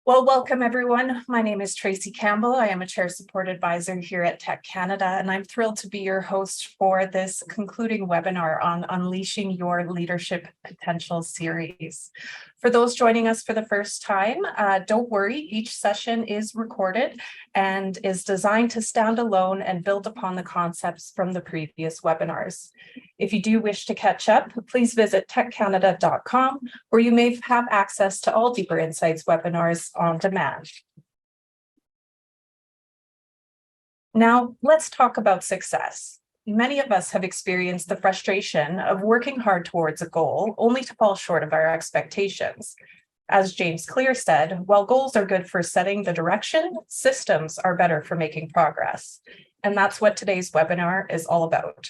Well, welcome everyone. My name is Tracy Campbell. I am a Chair Support Advisor here at Tech Canada, and I'm thrilled to be your host for this concluding webinar on Unleashing Your Leadership Potential series. For those joining us for the first time, don't worry, each session is recorded and is designed to stand alone and build upon the concepts from the previous webinars. If you do wish to catch up, please visit techcanada.com, where you may have access to all Deeper Insights webinars on demand. Now, let's talk about success. Many of us have experienced the frustration of working hard towards a goal only to fall short of our expectations. As James Clear said, while goals are good for setting the direction, systems are better for making progress. And that's what today's webinar is all about.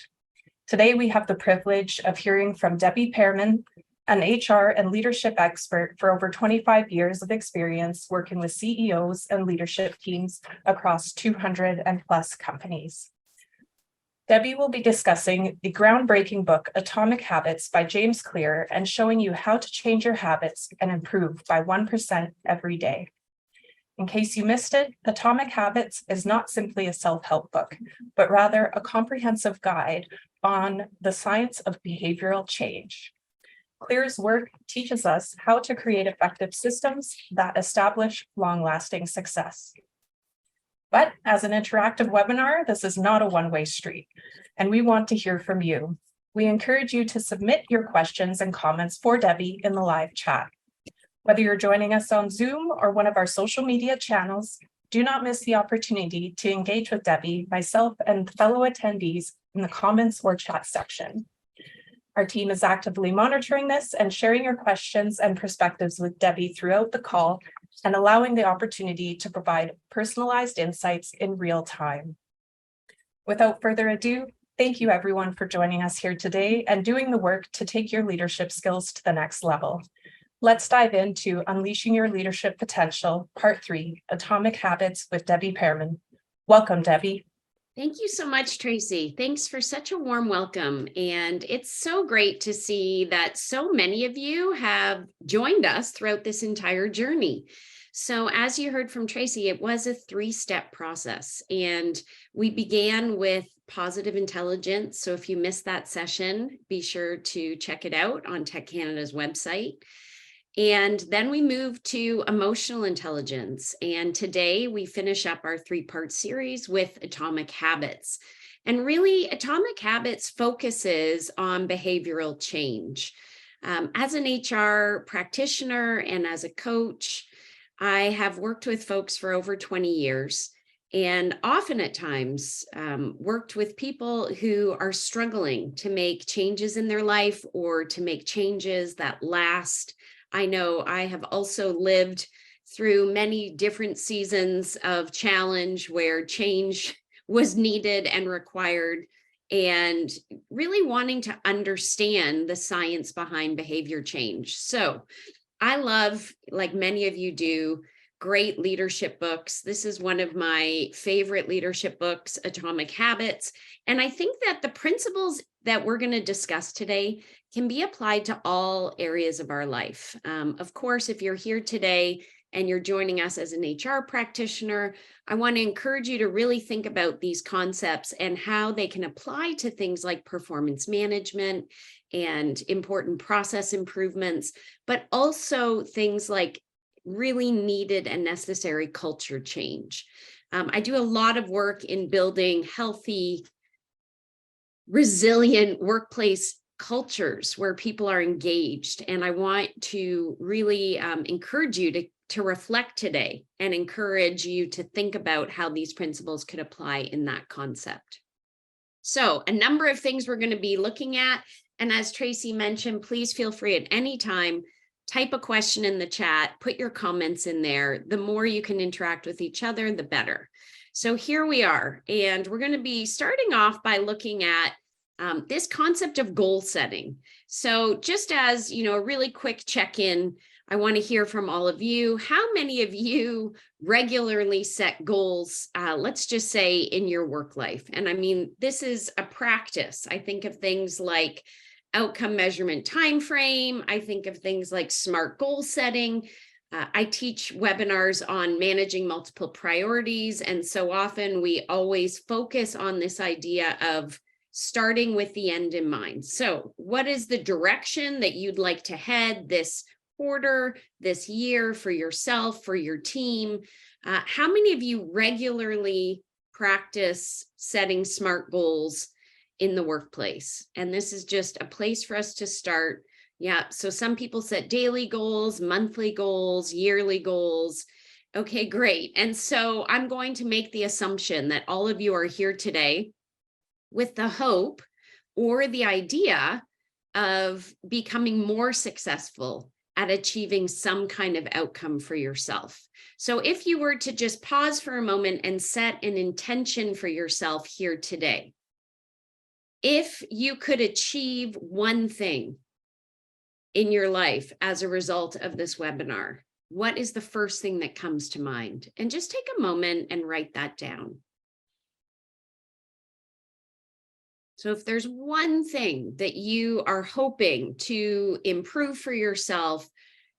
Today, we have the privilege of hearing from Debbie Pearmain, an HR and leadership expert for over 25 years of experience working with CEOs and leadership teams across 200 and plus companies. Debbie will be discussing the groundbreaking book, Atomic Habits by James Clear, and showing you how to change your habits and improve by 1% every day. In case you missed it, Atomic Habits is not simply a self-help book, but rather a comprehensive guide on the science of behavioral change. Clear's work teaches us how to create effective systems that establish long-lasting success. But as an interactive webinar, this is not a one-way street, and we want to hear from you. We encourage you to submit your questions and comments for Debbie in the live chat. Whether you're joining us on Zoom or one of our social media channels, do not miss the opportunity to engage with Debbie, myself, and fellow attendees in the comments or chat section. Our team is actively monitoring this and sharing your questions and perspectives with Debbie throughout the call and allowing the opportunity to provide personalized insights in real time. Without further ado, thank you everyone for joining us here today and doing the work to take your leadership skills to the next level. Let's dive into Unleashing Your Leadership Potential, Part 3, Atomic Habits with Debbie Pearmain. Welcome, Debbie. Thank you so much, Tracy. Thanks for such a warm welcome. And it's so great to see that so many of you have joined us throughout this entire journey. So as you heard from Tracy, it was a 3-step process, and we began with positive intelligence. So if you missed that session, be sure to check it out on Tech Canada's website. And then we moved to emotional intelligence. And today we finish up our 3-part series with Atomic Habits. And really, Atomic Habits focuses on behavioral change. As an HR practitioner and as a coach, I have worked with folks for over 20 years, and often at times worked with people who are struggling to make changes in their life or to make changes that last. I know I have also lived through many different seasons of challenge where change was needed and required, and really wanting to understand the science behind behavior change. So I love, like many of you do, great leadership books. This is one of my favorite leadership books, Atomic Habits. And I think that the principles that we're going to discuss today can be applied to all areas of our life. Of course, if you're here today and you're joining us as an HR practitioner, I want to encourage you to really think about these concepts and how they can apply to things like performance management and important process improvements, but also things like really needed and necessary culture change. I do a lot of work in building healthy, resilient workplace cultures where people are engaged. And I want to really encourage you to reflect today and encourage you to think about how these principles could apply in that concept. So a number of things we're going to be looking at. And as Tracy mentioned, please feel free at any time, type a question in the chat, put your comments in there. The more you can interact with each other, the better. So here we are, and we're going to be starting off by looking at this concept of goal setting. So just as, a really quick check-in, I want to hear from all of you. How many of you regularly set goals, let's just say in your work life? And I mean, this is a practice. I think of things like outcome measurement timeframe. I think of things like SMART goal setting. I teach webinars on managing multiple priorities. And so often we always focus on this idea of starting with the end in mind. So what is the direction that you'd like to head this quarter, this year, for yourself, for your team? How many of you regularly practice setting SMART goals in the workplace? And this is just a place for us to start. Yeah, so some people set daily goals, monthly goals, yearly goals. Okay, great. And so I'm going to make the assumption that all of you are here today with the hope or the idea of becoming more successful at achieving some kind of outcome for yourself. So if you were to just pause for a moment and set an intention for yourself here today, if you could achieve one thing in your life as a result of this webinar, what is the first thing that comes to mind? And just take a moment and write that down. So if there's one thing that you are hoping to improve for yourself,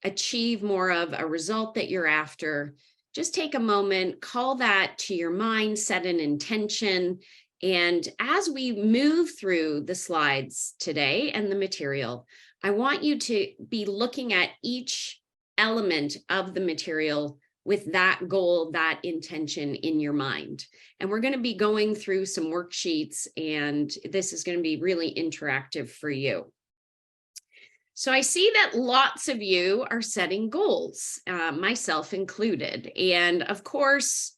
achieve more of a result that you're after, just take a moment, call that to your mind, set an intention. And as we move through the slides today and the material, I want you to be looking at each element of the material with that goal, that intention in your mind. And we're going to be going through some worksheets, and this is going to be really interactive for you. So I see that lots of you are setting goals, myself included. And of course,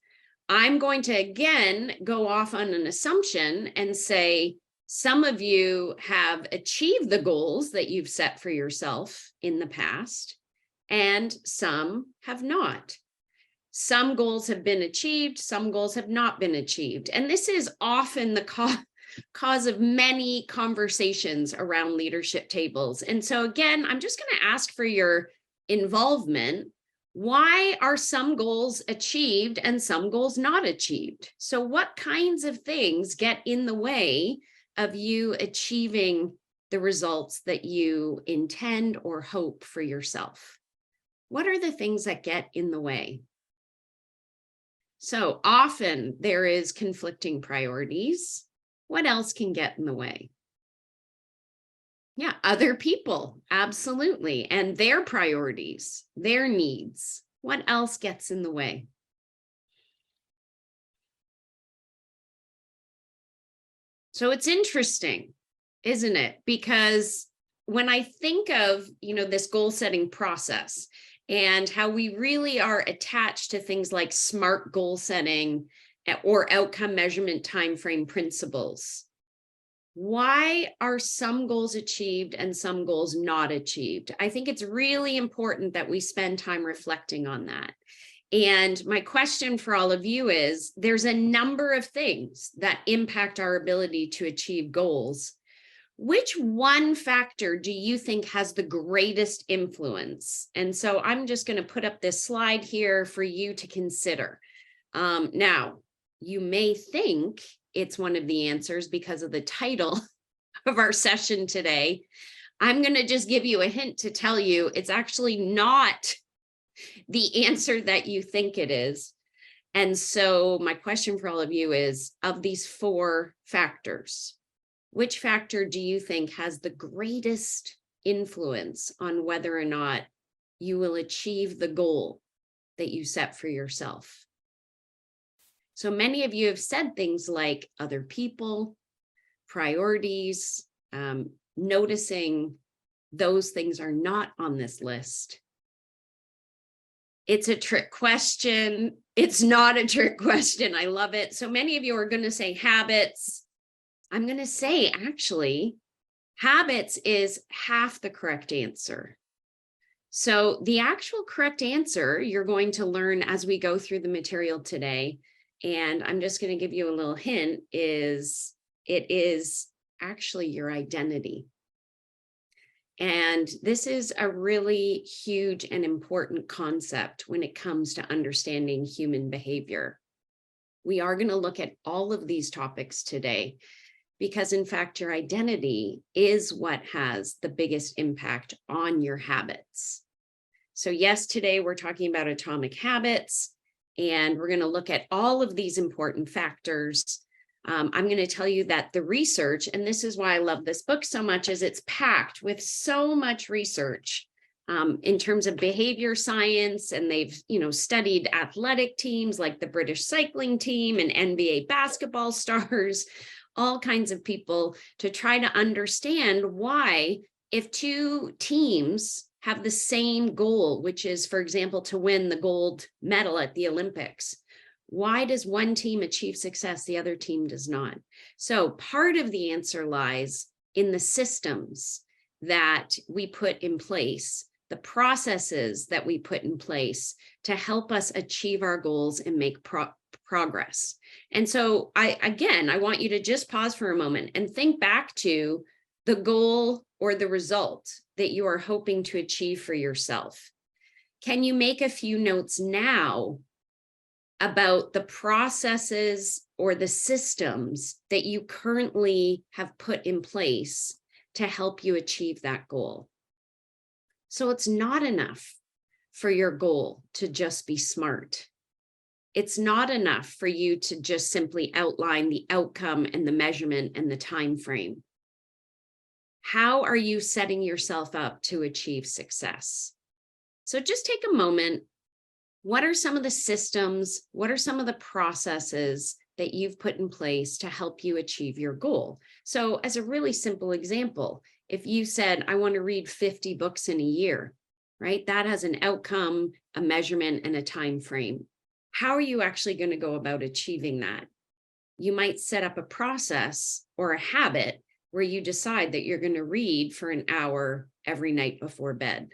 I'm going to again go off on an assumption and say, some of you have achieved the goals that you've set for yourself in the past, and some have not. Some goals have been achieved, some goals have not been achieved. And this is often the cause of many conversations around leadership tables. And so again, I'm just going to ask for your involvement. Why are some goals achieved and some goals not achieved? So what kinds of things get in the way of you achieving the results that you intend or hope for yourself? What are the things that get in the way? So often there is conflicting priorities. What else can get in the way? Yeah, other people, absolutely. And their priorities, their needs. What else gets in the way? So it's interesting, isn't it? Because when I think of, this goal setting process and how we really are attached to things like SMART goal setting or outcome measurement timeframe principles, why are some goals achieved and some goals not achieved? I think it's really important that we spend time reflecting on that. And my question for all of you is, there's a number of things that impact our ability to achieve goals. Which one factor do you think has the greatest influence? And so I'm just going to put up this slide here for you to consider. Now, you may think it's one of the answers because of the title of our session today. I'm going to just give you a hint to tell you it's actually not the answer that you think it is. And so my question for all of you is, of these four factors, which factor do you think has the greatest influence on whether or not you will achieve the goal that you set for yourself? So many of you have said things like other people, priorities, noticing those things are not on this list. It's a trick question. It's not a trick question. I love it. So many of you are going to say habits. I'm going to say, actually, habits is half the correct answer. So the actual correct answer you're going to learn as we go through the material today, and I'm just going to give you a little hint, is it is actually your identity. And this is a really huge and important concept when it comes to understanding human behavior. We are going to look at all of these topics today because, in fact, your identity is what has the biggest impact on your habits. So yes, today we're talking about atomic habits, and we're going to look at all of these important factors. I'm going to tell you that the research, and this is why I love this book so much, is it's packed with so much research in terms of behavior science, and they've, studied athletic teams like the British cycling team and NBA basketball stars, all kinds of people, to try to understand why, if two teams have the same goal, which is, for example, to win the gold medal at the Olympics, why does one team achieve success, the other team does not? So part of the answer lies in the systems that we put in place, the processes that we put in place to help us achieve our goals and make progress. And so I want you to just pause for a moment and think back to the goal or the result that you are hoping to achieve for yourself. Can you make a few notes now about the processes or the systems that you currently have put in place to help you achieve that goal? So it's not enough for your goal to just be SMART. It's not enough for you to just simply outline the outcome and the measurement and the time frame. How are you setting yourself up to achieve success? So just take a moment. What are some of the systems? What are some of the processes that you've put in place to help you achieve your goal? So as a really simple example, if you said, I want to read 50 books in a year, right? That has an outcome, a measurement, and a time frame. How are you actually going to go about achieving that? You might set up a process or a habit where you decide that you're going to read for an hour every night before bed.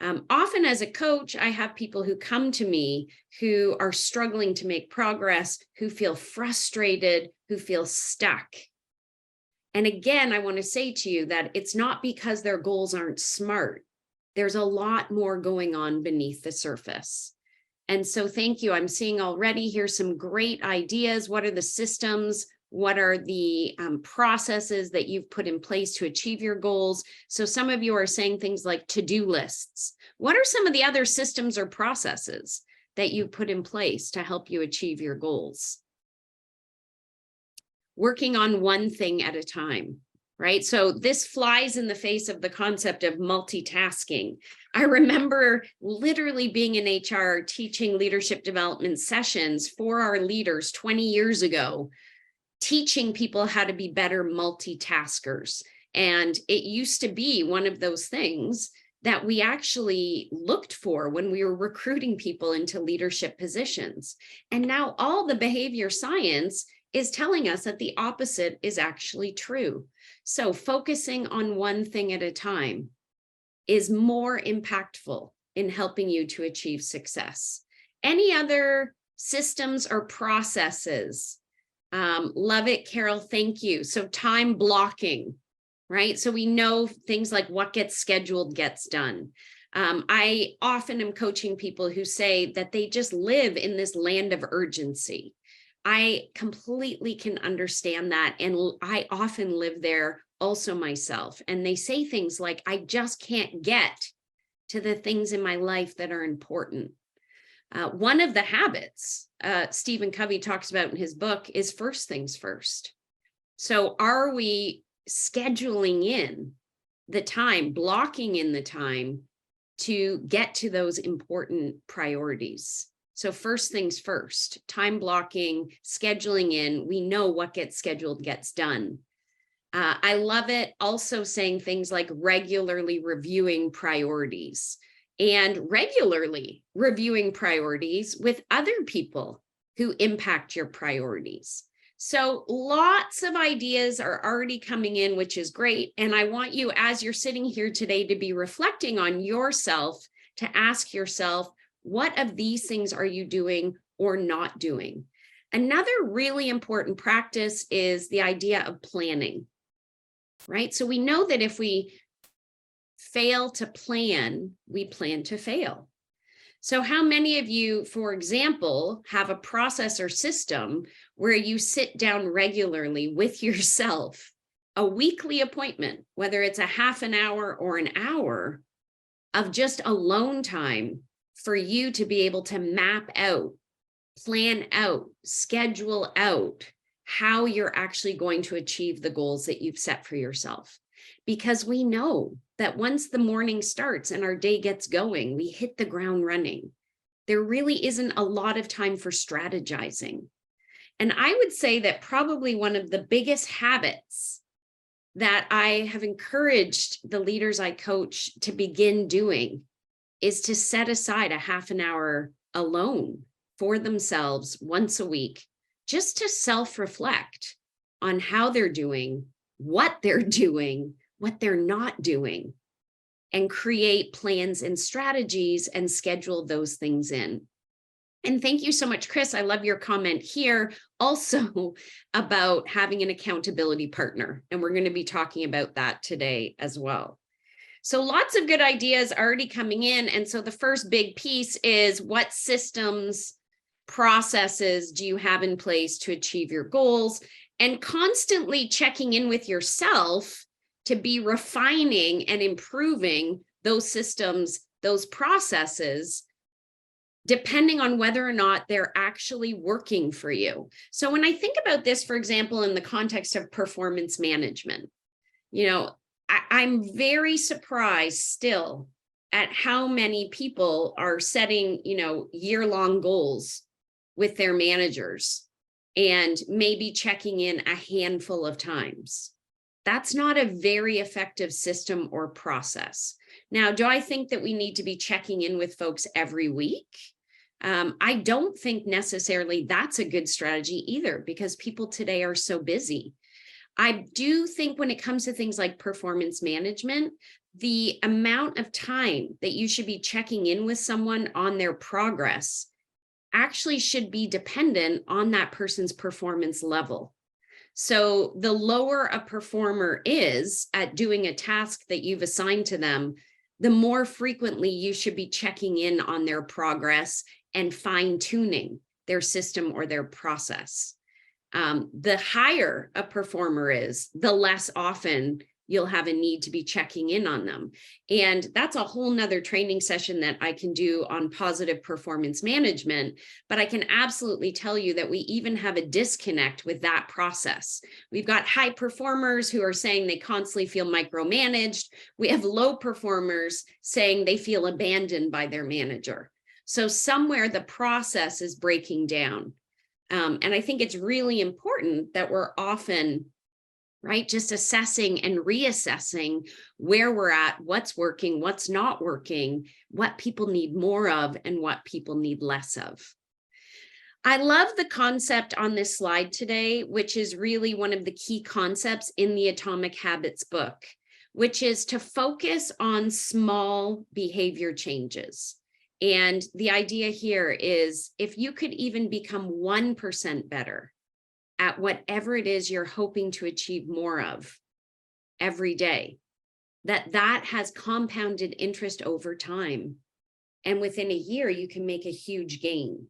Often as a coach, I have people who come to me who are struggling to make progress, who feel frustrated, who feel stuck. And again, I want to say to you that it's not because their goals aren't SMART. There's a lot more going on beneath the surface. And so thank you. I'm seeing already here some great ideas. What are the systems? What are the processes that you've put in place to achieve your goals? So some of you are saying things like to-do lists. What are some of the other systems or processes that you put in place to help you achieve your goals? Working on one thing at a time, right? So this flies in the face of the concept of multitasking. I remember literally being in HR teaching leadership development sessions for our leaders 20 years ago, teaching people how to be better multitaskers. And it used to be one of those things that we actually looked for when we were recruiting people into leadership positions. And now all the behavior science is telling us that the opposite is actually true. So focusing on one thing at a time is more impactful in helping you to achieve success. Any other systems or processes? Love it, Carol. Thank you. So time blocking, right? So we know things like what gets scheduled gets done. I often am coaching people who say that they just live in this land of urgency. I completely can understand that. And I often live there also myself. And they say things like, I just can't get to the things in my life that are important. One of the habits Stephen Covey talks about in his book is first things first. So are we scheduling in the time, blocking in the time to get to those important priorities? So first things first, time blocking, scheduling in, we know what gets scheduled gets done. I love it also saying things like regularly reviewing priorities and regularly reviewing priorities with other people who impact your priorities. So lots of ideas are already coming in, which is great. And I want you, as you're sitting here today, to be reflecting on yourself, to ask yourself, what of these things are you doing or not doing? Another really important practice is the idea of planning, right? So we know that if we fail to plan, we plan to fail. So how many of you, for example, have a process or system where you sit down regularly with yourself, a weekly appointment, whether it's a half an hour or an hour, of just alone time for you to be able to map out, plan out, schedule out how you're actually going to achieve the goals that you've set for yourself. Because we know that once the morning starts and our day gets going, we hit the ground running. There really isn't a lot of time for strategizing. And I would say that probably one of the biggest habits that I have encouraged the leaders I coach to begin doing is to set aside a half an hour alone for themselves once a week, just to self-reflect on how they're doing, what they're doing, what they're not doing, and create plans and strategies and schedule those things in. And thank you so much, Chris. I love your comment here also about having an accountability partner. And we're going to be talking about that today as well. So lots of good ideas already coming in. And so the first big piece is, what systems, processes do you have in place to achieve your goals? And constantly checking in with yourself to be refining and improving those systems, those processes, depending on whether or not they're actually working for you. So when I think about this, for example, in the context of performance management, I'm very surprised still at how many people are setting, year-long goals with their managers and maybe checking in a handful of times. That's not a very effective system or process. Now, do I think that we need to be checking in with folks every week? I don't think necessarily that's a good strategy either, because people today are so busy. I do think when it comes to things like performance management, the amount of time that you should be checking in with someone on their progress actually should be dependent on that person's performance level. So the lower a performer is at doing a task that you've assigned to them, the more frequently you should be checking in on their progress and fine-tuning their system or their process. The higher a performer is, the less often you'll have a need to be checking in on them. And that's a whole nother training session that I can do on positive performance management. But I can absolutely tell you that we even have a disconnect with that process. We've got high performers who are saying they constantly feel micromanaged. We have low performers saying they feel abandoned by their manager. So somewhere the process is breaking down. And I think it's really important that we're often, just assessing and reassessing where we're at, what's working, what's not working, what people need more of, and what people need less of. I love the concept on this slide today, which is really one of the key concepts in the Atomic Habits book, which is to focus on small behavior changes. And the idea here is, if you could even become 1% better at whatever it is you're hoping to achieve more of every day, that has compounded interest over time. And within a year, you can make a huge gain.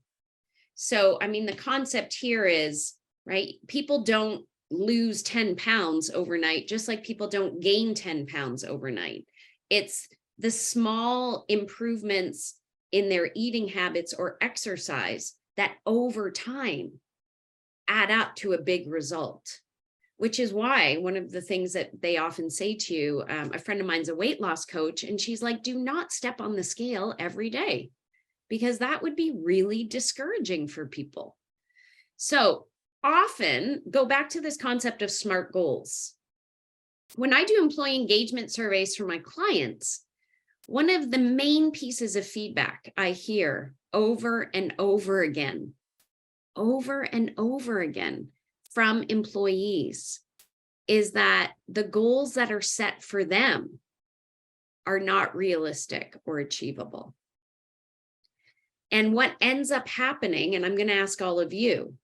So, the concept here is, people don't lose 10 pounds overnight, just like people don't gain 10 pounds overnight. It's the small improvements in their eating habits or exercise that over time add up to a big result, which is why one of the things that they often say to you, a friend of mine's a weight loss coach, and she's like, do not step on the scale every day, because that would be really discouraging for people. So often go back to this concept of SMART goals. When I do employee engagement surveys for my clients, one of the main pieces of feedback I hear over and over again from employees is that the goals that are set for them are not realistic or achievable. And what ends up happening, and I'm going to ask all of you,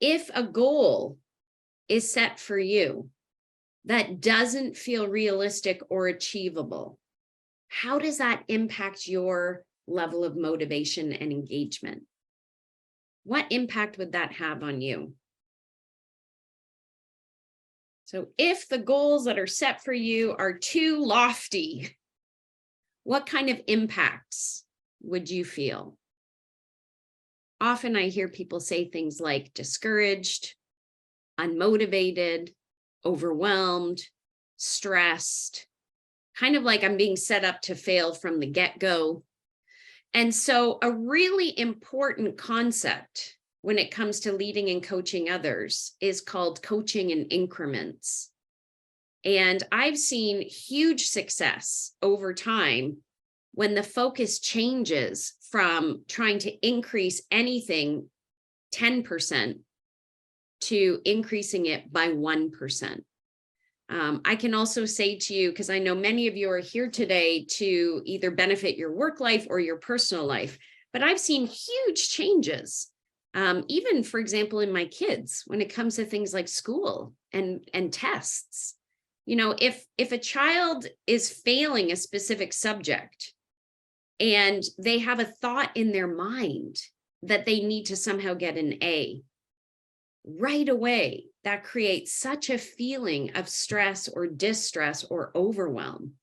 if a goal is set for you that doesn't feel realistic or achievable, how does that impact your level of motivation and engagement? What impact would that have on you? So if the goals that are set for you are too lofty what kind of impacts would you feel? Often I hear people say things like discouraged, unmotivated, overwhelmed, stressed, kind of like I'm being set up to fail from the get-go. And so a really important concept when it comes to leading and coaching others is called coaching in increments. And I've seen huge success over time when the focus changes from trying to increase anything 10% to increasing it by 1%. I can also say to you, because I know many of you are here today to either benefit your work life or your personal life, but I've seen huge changes. Even, for example, in my kids, when it comes to things like school and tests. You know, if a child is failing a specific subject and they have a thought in their mind that they need to somehow get an A, right away, that creates such a feeling of stress or distress or overwhelm.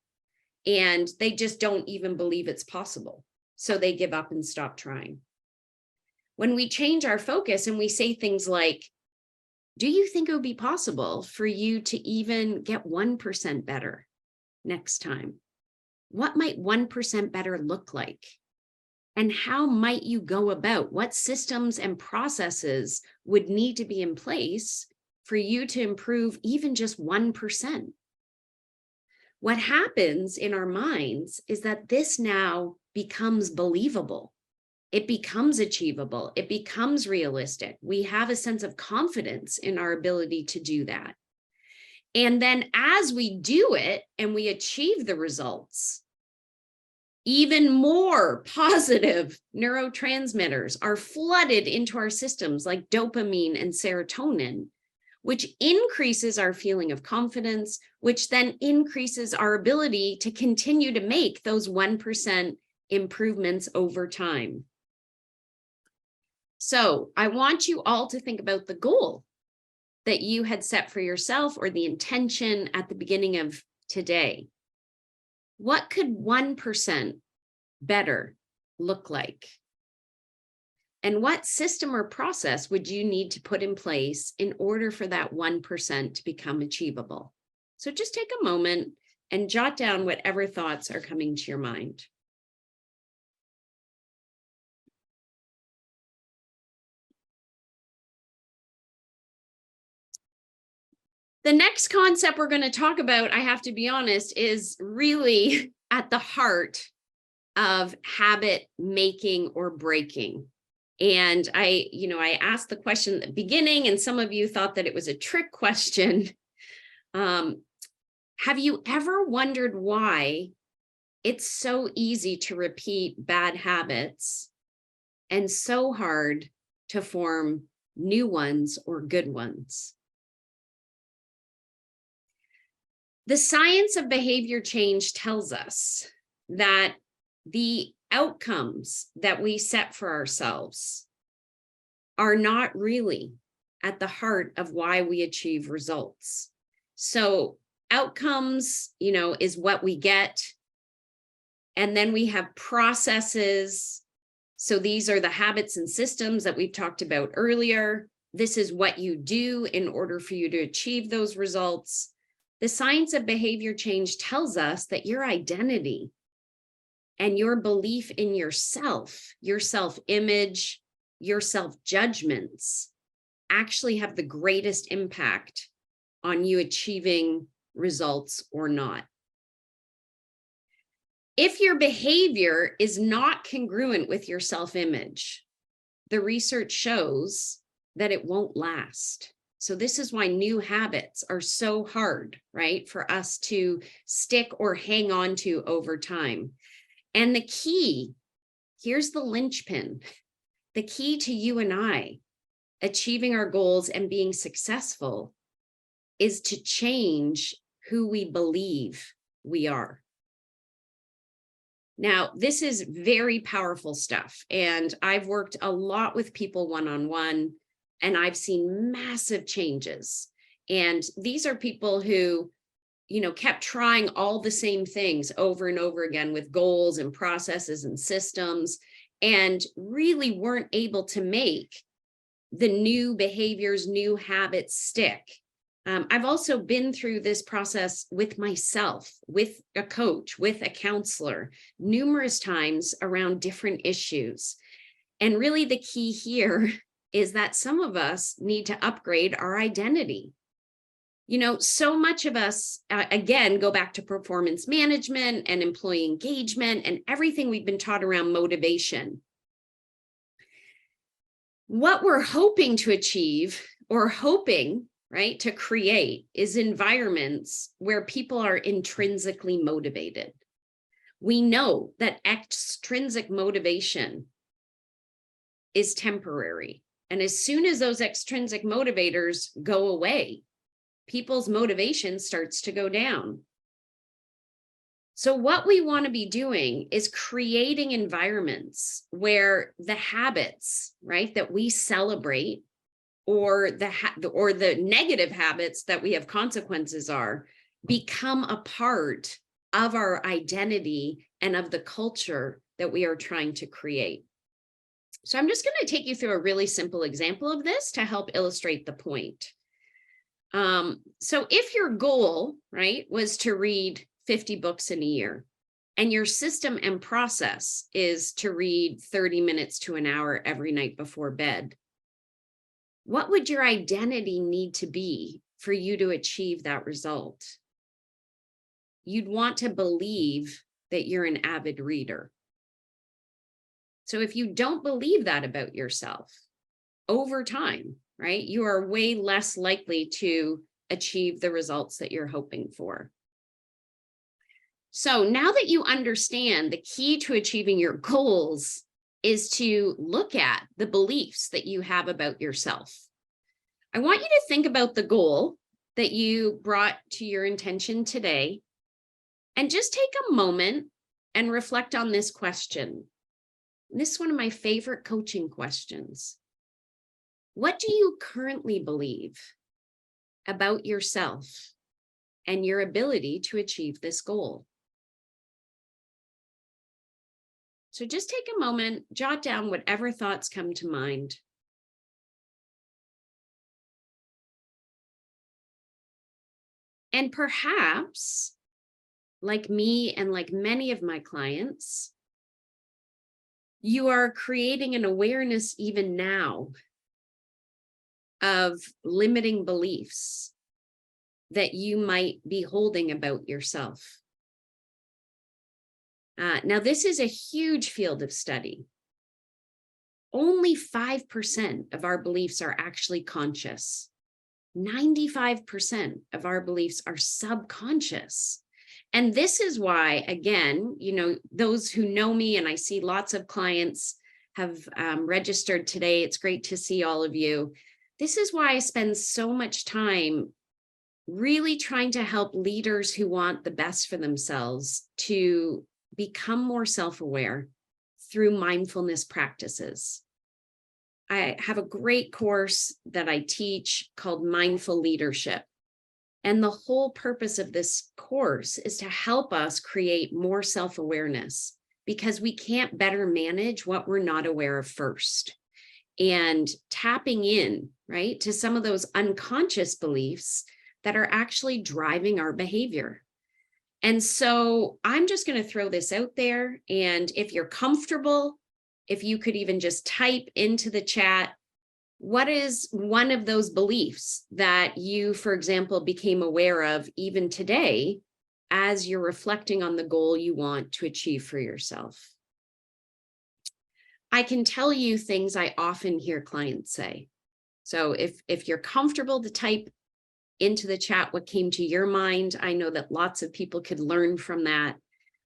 And they just don't even believe it's possible. So they give up and stop trying. When we change our focus and we say things like, do you think it would be possible for you to even get 1% better next time? What might 1% better look like? And how might you go about? What systems and processes would need to be in place for you to improve even just 1%? What happens in our minds is that this now becomes believable. It becomes achievable. It becomes realistic. We have a sense of confidence in our ability to do that. And then as we do it and we achieve the results, even more positive neurotransmitters are flooded into our systems like dopamine and serotonin, which increases our feeling of confidence, which then increases our ability to continue to make those 1% improvements over time. So I want you all to think about the goal that you had set for yourself or the intention at the beginning of today. What could 1% better look like? And what system or process would you need to put in place in order for that 1% to become achievable? So just take a moment and jot down whatever thoughts are coming to your mind. The next concept we're going to talk about, I have to be honest, is really at the heart of habit making or breaking. And I asked the question at the beginning, and some of you thought that it was a trick question. Have you ever wondered why it's so easy to repeat bad habits and so hard to form new ones or good ones? The science of behavior change tells us that the outcomes that we set for ourselves are not really at the heart of why we achieve results. So outcomes, is what we get. And then we have processes. So these are the habits and systems that we've talked about earlier. This is what you do in order for you to achieve those results. The science of behavior change tells us that your identity and your belief in yourself, your self-image, your self-judgments actually have the greatest impact on you achieving results or not. If your behavior is not congruent with your self-image, the research shows that it won't last. So this is why new habits are so hard, right, for us to stick or hang on to over time. And the key, here's the linchpin, the key to you and I achieving our goals and being successful is to change who we believe we are. Now, this is very powerful stuff, and I've worked a lot with people one-on-one, and I've seen massive changes. And these are people who, kept trying all the same things over and over again with goals and processes and systems, and really weren't able to make the new behaviors, new habits stick. I've also been through this process with myself, with a coach, with a counselor, numerous times around different issues. And really the key here is that some of us need to upgrade our identity. So much of us, again, go back to performance management and employee engagement and everything we've been taught around motivation. What we're hoping to achieve, or hoping, right, to create, is environments where people are intrinsically motivated. We know that extrinsic motivation is temporary. And as soon as those extrinsic motivators go away, people's motivation starts to go down. So what we want to be doing is creating environments where the habits, right, that we celebrate, or the negative habits that we have consequences are, become a part of our identity and of the culture that we are trying to create. So I'm just going to take you through a really simple example of this to help illustrate the point. So if your goal, right, was to read 50 books in a year, and your system and process is to read 30 minutes to an hour every night before bed, what would your identity need to be for you to achieve that result? You'd want to believe that you're an avid reader. So if you don't believe that about yourself, over time, right, you are way less likely to achieve the results that you're hoping for. So now that you understand the key to achieving your goals is to look at the beliefs that you have about yourself, I want you to think about the goal that you brought to your intention today, and just take a moment and reflect on this question. This is one of my favorite coaching questions. What do you currently believe about yourself and your ability to achieve this goal? So just take a moment, jot down whatever thoughts come to mind. And perhaps, like me and like many of my clients, you are creating an awareness even now of limiting beliefs that you might be holding about yourself. Now, this is a huge field of study. Only 5% of our beliefs are actually conscious. 95% of our beliefs are subconscious. And this is why, again, those who know me, and I see lots of clients have registered today. It's great to see all of you. This is why I spend so much time really trying to help leaders who want the best for themselves to become more self-aware through mindfulness practices. I have a great course that I teach called Mindful Leadership. And the whole purpose of this course is to help us create more self-awareness, because we can't better manage what we're not aware of first. And tapping in, right, to some of those unconscious beliefs that are actually driving our behavior. And so I'm just going to throw this out there. And if you're comfortable, if you could even just type into the chat, what is one of those beliefs that you, for example, became aware of even today as you're reflecting on the goal you want to achieve for yourself? I can tell you things I often hear clients say. So if you're comfortable to type into the chat what came to your mind, I know that lots of people could learn from that,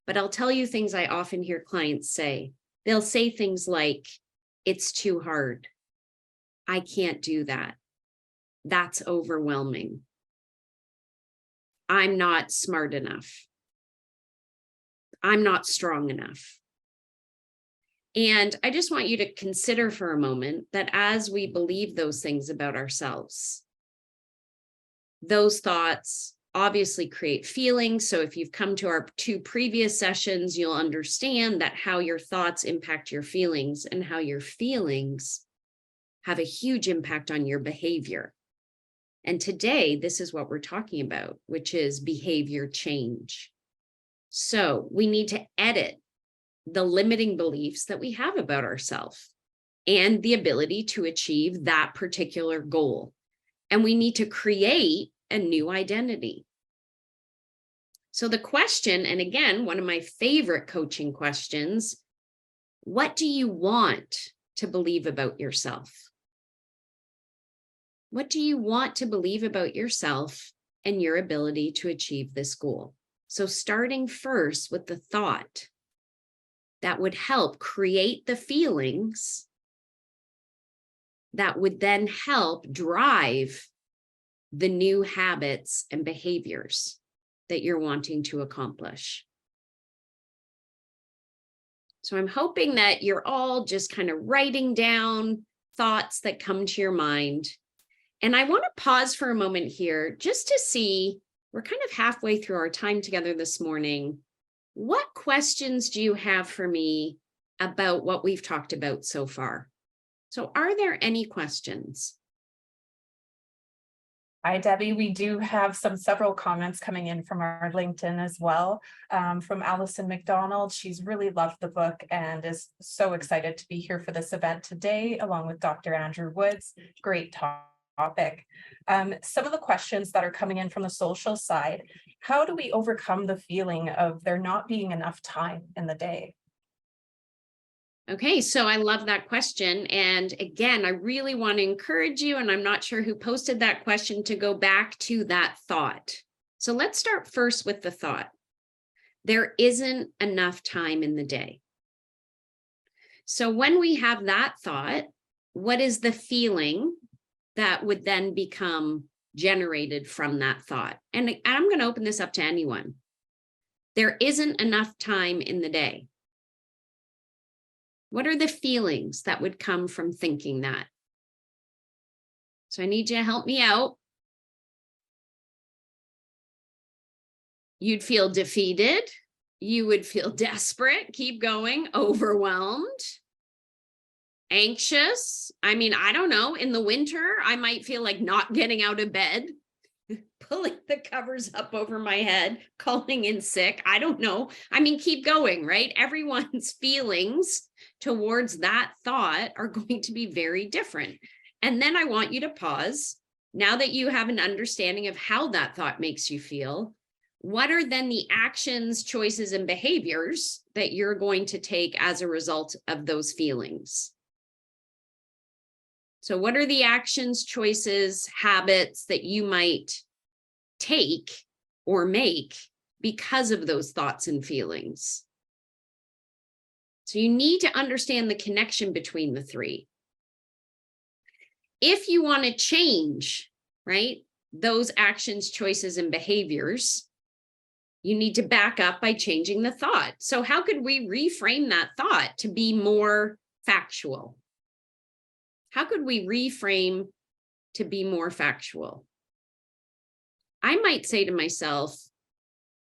but I'll tell you things I often hear clients say. They'll say things like, it's too hard. I can't do that. That's overwhelming. I'm not smart enough. I'm not strong enough. And I just want you to consider for a moment that as we believe those things about ourselves, those thoughts obviously create feelings. So if you've come to our 2 previous sessions, you'll understand that how your thoughts impact your feelings and how your feelings have a huge impact on your behavior. And today, this is what we're talking about, which is behavior change. So we need to edit the limiting beliefs that we have about ourselves and the ability to achieve that particular goal. And we need to create a new identity. So the question, and again, one of my favorite coaching questions, what do you want to believe about yourself? What do you want to believe about yourself and your ability to achieve this goal? So starting first with the thought that would help create the feelings that would then help drive the new habits and behaviors that you're wanting to accomplish. So I'm hoping that you're all just kind of writing down thoughts that come to your mind. And I want to pause for a moment here just to see, we're kind of halfway through our time together this morning. What questions do you have for me about what we've talked about so far? So are there any questions? Hi, Debbie. We do have several comments coming in from our LinkedIn as well. From Allison McDonald, she's really loved the book and is so excited to be here for this event today, along with Dr. Andrew Woods. Great topic. Some of the questions that are coming in from the social side, how do we overcome the feeling of there not being enough time in the day? Okay, so I love that question. And again, I really want to encourage you, and I'm not sure who posted that question, to go back to that thought. So let's start first with the thought. There isn't enough time in the day. So when we have that thought, what is the feeling that would then become generated from that thought? And I'm going to open this up to anyone. There isn't enough time in the day. What are the feelings that would come from thinking that? So I need you to help me out. You'd feel defeated. You would feel desperate. Keep going. Overwhelmed. Anxious. I mean, I don't know. In the winter, I might feel like not getting out of bed, pulling the covers up over my head, calling in sick. I don't know. I mean, keep going, right? Everyone's feelings towards that thought are going to be very different. And then I want you to pause. Now that you have an understanding of how that thought makes you feel, what are then the actions, choices, and behaviors that you're going to take as a result of those feelings? So what are the actions, choices, habits that you might take or make because of those thoughts and feelings? So you need to understand the connection between the three. If you want to change, right, those actions, choices, and behaviors, you need to back up by changing the thought. So how could we reframe that thought to be more factual? How could we reframe to be more factual? I might say to myself,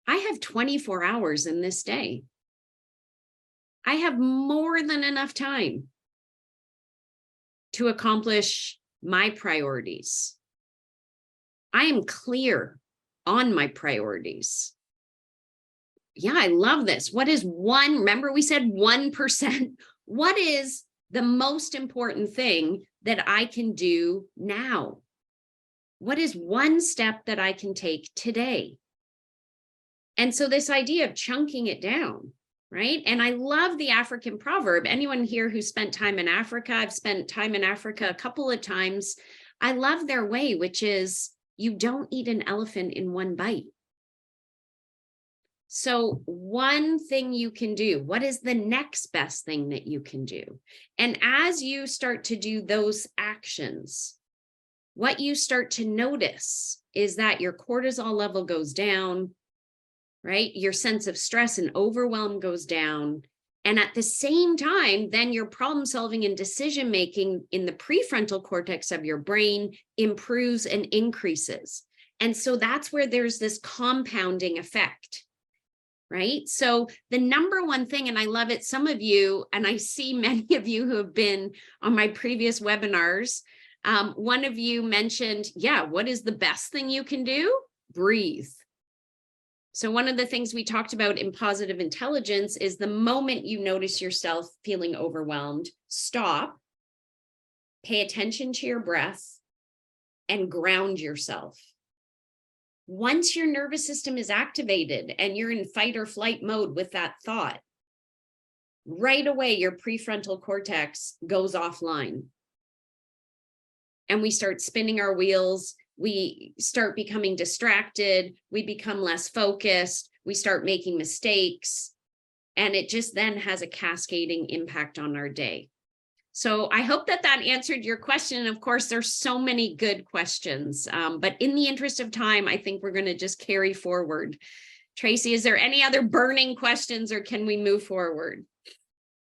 I have 24 hours in this day. I have more than enough time to accomplish my priorities. I am clear on my priorities. Yeah, I love this. What is one? Remember, we said 1%. What is the most important thing that I can do now? What is one step that I can take today? And so this idea of chunking it down, right? And I love the African proverb. Anyone here who spent time in Africa? I've spent time in Africa a couple of times. I love their way, which is you don't eat an elephant in one bite. So one thing you can do, what is the next best thing that you can do? And as you start to do those actions, what you start to notice is that your cortisol level goes down, right? Your sense of stress and overwhelm goes down. And at the same time, then your problem solving and decision making in the prefrontal cortex of your brain improves and increases. And so that's where there's this compounding effect, right? So the number one thing, and I love it, some of you, and I see many of you who have been on my previous webinars, one of you mentioned, yeah, what is the best thing you can do? Breathe. So one of the things we talked about in positive intelligence is the moment you notice yourself feeling overwhelmed, stop, pay attention to your breath, and ground yourself. Once your nervous system is activated and you're in fight or flight mode with that thought, right away your prefrontal cortex goes offline. And we start spinning our wheels. We start becoming distracted. We become less focused. We start making mistakes. And it just then has a cascading impact on our day. So I hope that that answered your question. Of course, there's so many good questions, but in the interest of time, I think we're going to just carry forward. Tracy, is there any other burning questions, or can we move forward?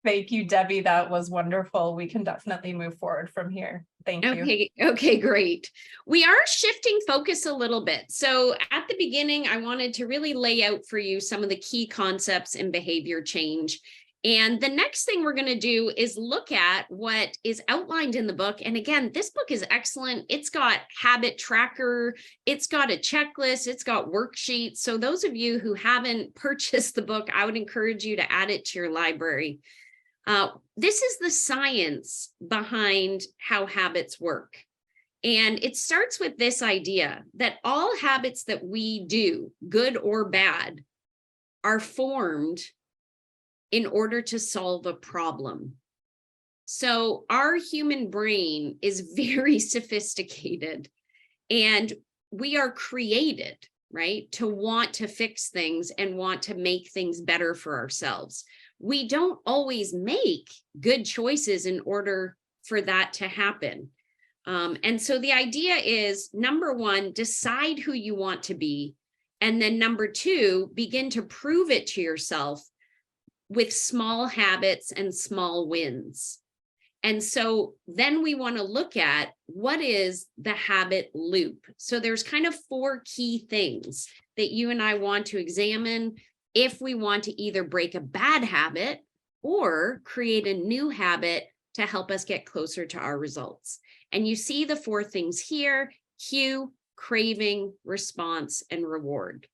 Thank you, Debbie. That was wonderful. We can definitely move forward from here. Thank you. Okay, great. We are shifting focus a little bit. So at the beginning, I wanted to really lay out for you some of the key concepts in behavior change. And the next thing we're going to do is look at what is outlined in the book. And again, this book is excellent. It's got habit tracker. It's got a checklist. It's got worksheets. So those of you who haven't purchased the book, I would encourage you to add it to your library. This is the science behind how habits work. And it starts with this idea that all habits that we do, good or bad, are formed in order to solve a problem. So our human brain is very sophisticated, and we are created, right, to want to fix things and want to make things better for ourselves. We don't always make good choices in order for that to happen. And so the idea is, number one, decide who you want to be. And then number two, begin to prove it to yourself with small habits and small wins. And so then we want to look at what is the habit loop. So there's kind of 4 key things that you and I want to examine if we want to either break a bad habit or create a new habit to help us get closer to our results. And you see the 4 things here: cue, craving, response, and reward.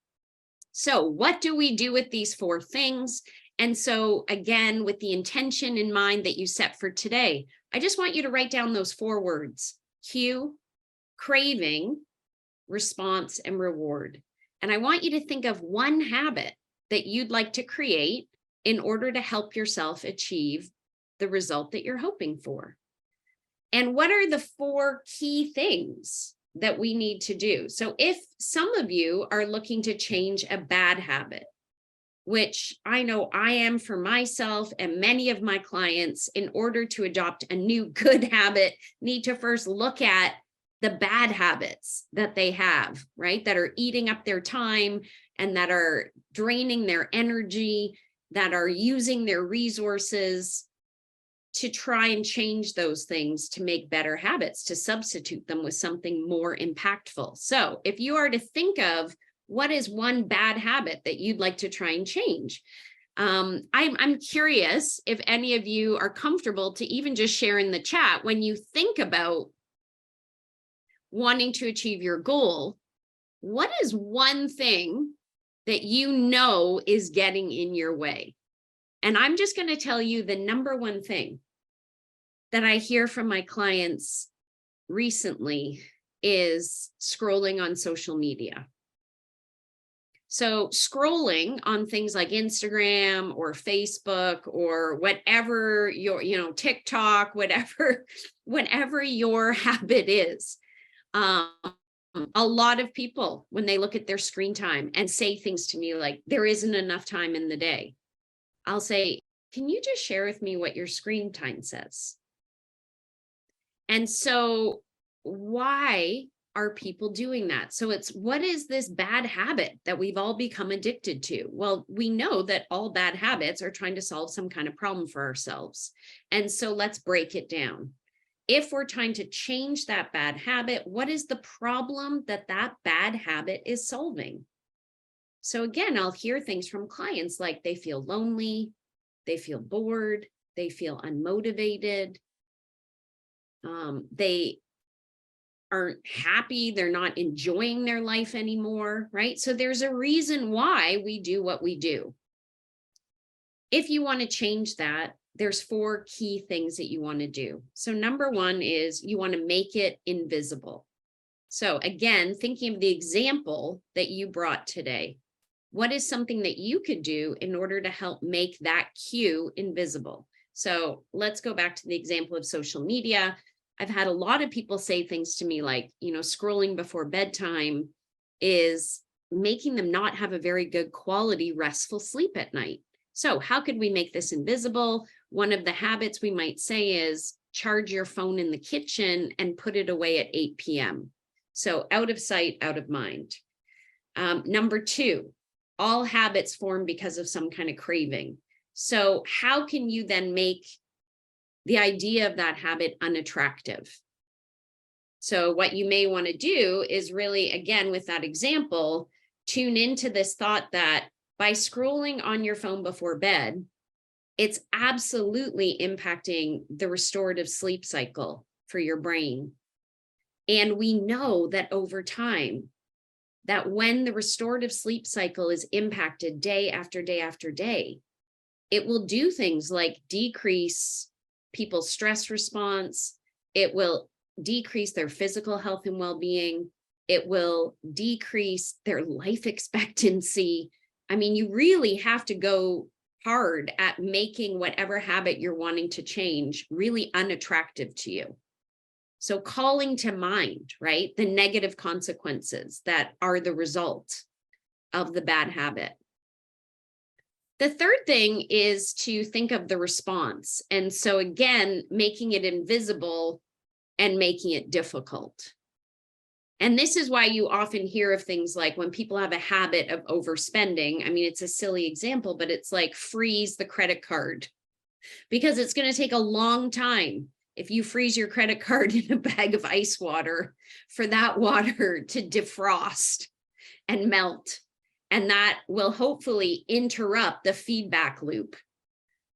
So what do we do with these 4 things? And so again, with the intention in mind that you set for today, I just want you to write down those 4 words: cue, craving, response, and reward. And I want you to think of one habit that you'd like to create in order to help yourself achieve the result that you're hoping for. And what are the 4 key things that we need to do? So if some of you are looking to change a bad habit, which I know I am for myself and many of my clients, in order to adopt a new good habit, need to first look at the bad habits that they have, right? That are eating up their time and that are draining their energy, that are using their resources, to try and change those things to make better habits, to substitute them with something more impactful. So if you are to think of what is one bad habit that you'd like to try and change, I'm curious if any of you are comfortable to even just share in the chat, when you think about wanting to achieve your goal, what is one thing that you know is getting in your way? And I'm just going to tell you the number one thing that I hear from my clients recently is scrolling on social media. So scrolling on things like Instagram or Facebook or whatever your, TikTok, whatever your habit is. A lot of people, when they look at their screen time and say things to me like, there isn't enough time in the day, I'll say, can you just share with me what your screen time says? And so why are people doing that? So it's, what is this bad habit that we've all become addicted to? Well, we know that all bad habits are trying to solve some kind of problem for ourselves. And so let's break it down. If we're trying to change that bad habit, what is the problem that that bad habit is solving? So again, I'll hear things from clients like they feel lonely, they feel bored, they feel unmotivated, they aren't happy, they're not enjoying their life anymore, right? So there's a reason why we do what we do. If you want to change that, there's 4 key things that you want to do. So number 1 is you want to make it invisible. So again, thinking of the example that you brought today, what is something that you could do in order to help make that cue invisible? So let's go back to the example of social media. I've had a lot of people say things to me like, scrolling before bedtime is making them not have a very good quality, restful sleep at night. So how could we make this invisible? One of the habits we might say is charge your phone in the kitchen and put it away at 8 p.m. So out of sight, out of mind. Number 2, all habits form because of some kind of craving. So how can you then make the idea of that habit unattractive? So what you may want to do is really, again, with that example, tune into this thought that by scrolling on your phone before bed, it's absolutely impacting the restorative sleep cycle for your brain. And we know that over time, that when the restorative sleep cycle is impacted day after day after day, it will do things like decrease people's stress response. It will decrease their physical health and well-being. It will decrease their life expectancy. I mean, you really have to go hard at making whatever habit you're wanting to change really unattractive to you. So calling to mind, right, the negative consequences that are the result of the bad habit. The third thing is to think of the response. And so again, making it invisible and making it difficult. And this is why you often hear of things like when people have a habit of overspending. I mean, it's a silly example, but it's like freeze the credit card, because it's going to take a long time if you freeze your credit card in a bag of ice water for that water to defrost and melt. And that will hopefully interrupt the feedback loop,